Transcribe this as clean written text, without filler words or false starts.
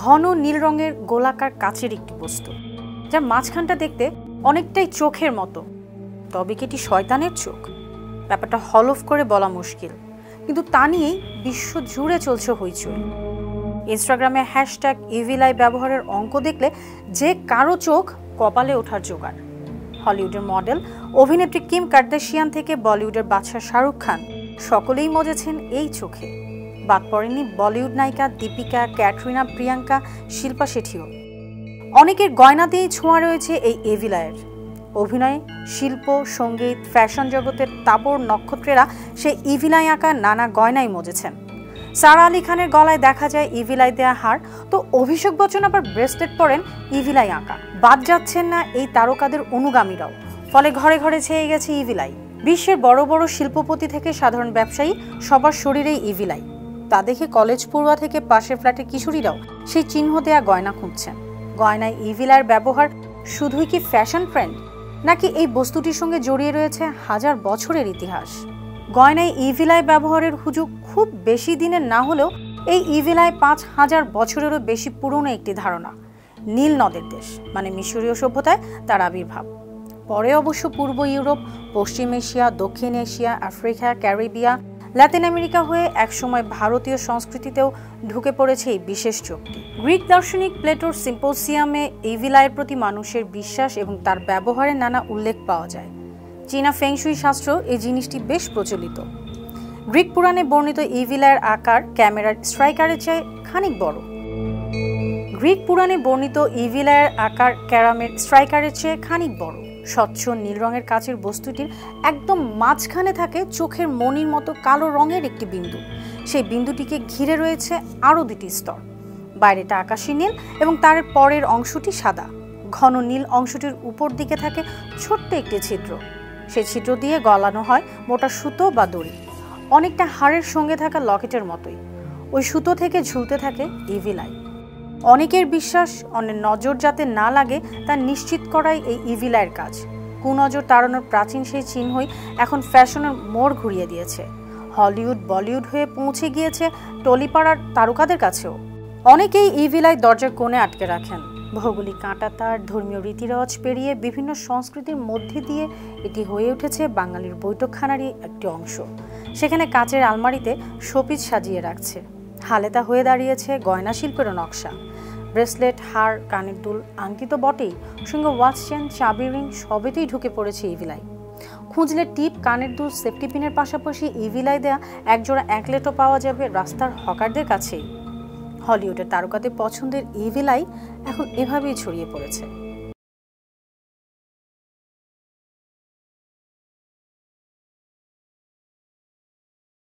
ঘন নীল রঙের গোলাকার কাচের একটি বস্তু, যার মাঝখানটা দেখতে অনেকটাই চোখের মতো। তবে কি এটি শয়তানের চোখ? ব্যাপারটা হলফ করে বলা মুশকিল, কিন্তু তা নিয়েই বিশ্ব জুড়ে চলছে হইচই। ইনস্টাগ্রামে হ্যাশট্যাগ ইভিলাই ব্যবহারের অঙ্ক দেখলে যে কারো চোখ কপালে ওঠার জোগাড়। হলিউডের মডেল অভিনেত্রী কিম কার্দাশিয়ান থেকে বলিউডের বাদশা শাহরুখ খান সকলেই মজেছেন এই চোখে। বাদ পড়েনি বলিউড নায়িকা দীপিকা, ক্যাটরিনা, প্রিয়াঙ্কা, শিল্পা শেঠিও। অনেকের গয়নাতেই ছোঁয়া রয়েছে এই এভিলাইয়ের। অভিনয়, শিল্প, সঙ্গীত, ফ্যাশন জগতের তাবড় নক্ষত্রেরা সেই ইভিলাই আঁকা নানা গয়নায় মজেছেন। সারা আলী খানের গলায় দেখা যায় ইভিলাই দেয়া হার, তো অভিষেক বচ্চন আবার ব্রেসলেট পরেন ইভিলাই আঁকা। বাদ যাচ্ছেন না এই তারকাদের অনুগামীরাও, ফলে ঘরে ঘরে ছেয়ে গেছে ইভিলাই। বিশ্বের বড় বড় শিল্পপতি থেকে সাধারণ ব্যবসায়ী সবার শরীরেই ইভিলাই। তা দেখে কলেজ পড়ুয়া থেকে পাশের ফ্ল্যাটের কিশোরীরাও সেই চিহ্ন দেয়া গয়না খুঁজছেন। গয়নায় ইভিলাইয়ের ব্যবহার শুধুই কি ফ্যাশন ট্রেন্ড, নাকি এই বস্তুটির সঙ্গে জড়িয়ে রয়েছে হাজার বছরের ইতিহাস? গয়নায় ইভিলাই ব্যবহারের হুজুগ খুব বেশি দিনের না হলেও এই ইভিলাই ৫,০০০ বছরেরও বেশি পুরনো একটি ধারণা। নীল নদের দেশ মানে মিশরীয় সভ্যতায় তার আবির্ভাব। পরে অবশ্য পূর্ব ইউরোপ, পশ্চিম এশিয়া, দক্ষিণ এশিয়া, আফ্রিকা, ক্যারিবিয়া, লাতিন আমেরিকা হয়ে একসময় ভারতীয় সংস্কৃতিতেও ঢুকে পড়েছে এই বিশেষ চোখটি। গ্রিক দার্শনিক প্লেটোর সিম্পোসিয়ামে ইভিলাইয়ের প্রতি মানুষের বিশ্বাস এবং তার ব্যবহারের নানা উল্লেখ পাওয়া যায়। চীনা ফেংশুই শাস্ত্র এই জিনিসটি বেশ প্রচলিত। গ্রিক পুরাণে বর্ণিত ইভিলাইয়ের আকার ক্যামেরার স্ট্রাইকারের চেয়ে খানিক বড়। স্বচ্ছ নীল রঙের কাচের বস্তুটির একদম মাঝখানে থাকে চোখের মণির মতো কালো রঙের একটি বিন্দু। সেই বিন্দুটিকে ঘিরে রয়েছে আরও দুটি স্তর। বাইরেটা আকাশী নীল এবং তার পরের অংশটি সাদা। ঘন নীল অংশটির উপর দিকে থাকে ছোট্ট একটি ছিদ্র। সেই ছিদ্র দিয়ে গলানো হয় মোটা সুতো বা দড়ি, অনেকটা হাড়ের সঙ্গে থাকা লকেটের মতোই। ওই সুতো থেকে ঝুলতে থাকে ইভিলাই। অনেকের বিশ্বাস অন্যের নজর যাতে না লাগে তা নিশ্চিত করাই এই ইভিলাইয়ের কাজ। কুনজর তাড়ানোর প্রাচীন সেই চিহ্নই এখন ফ্যাশনের মোড় ঘুরিয়ে দিয়েছে। হলিউড, বলিউড হয়ে পৌঁছে গিয়েছে টলিপাড়ার তারকাদের কাছেও। অনেকেই ইভিলাই দরজার কোণে আটকে রাখেন। ভৌগোলিক কাঁটাতার, ধর্মীয় রীতিরেওয়াজ পেরিয়ে বিভিন্ন সংস্কৃতির মধ্যে দিয়ে এটি হয়ে উঠেছে বাঙালির বৈঠকখানারই একটি অংশ। সেখানে কাচের আলমারিতে শোপিস সাজিয়ে রাখছে। হালেতা হয়ে দাঁড়িয়েছে গয়না শিল্পেরও নকশা। ব্রেসলেট, হার, কানের দুল, আংটি তো বটেই, সঙ্গে ওয়াচ চেন, চাবি রিং সবেতেই ঢুকে পড়েছে ইভিলাই। খুঁজলে টিপ, কানের দুল, সেফটি পিনের পাশাপাশি ইভিলাই দেয়া একজোড়া অ্যাঙ্কলেটও পাওয়া যাবে রাস্তার হকারদের কাছেই। হলিউডের তারকাদের পছন্দের ইভিলাই এখন এভাবেই ছড়িয়ে পড়েছে।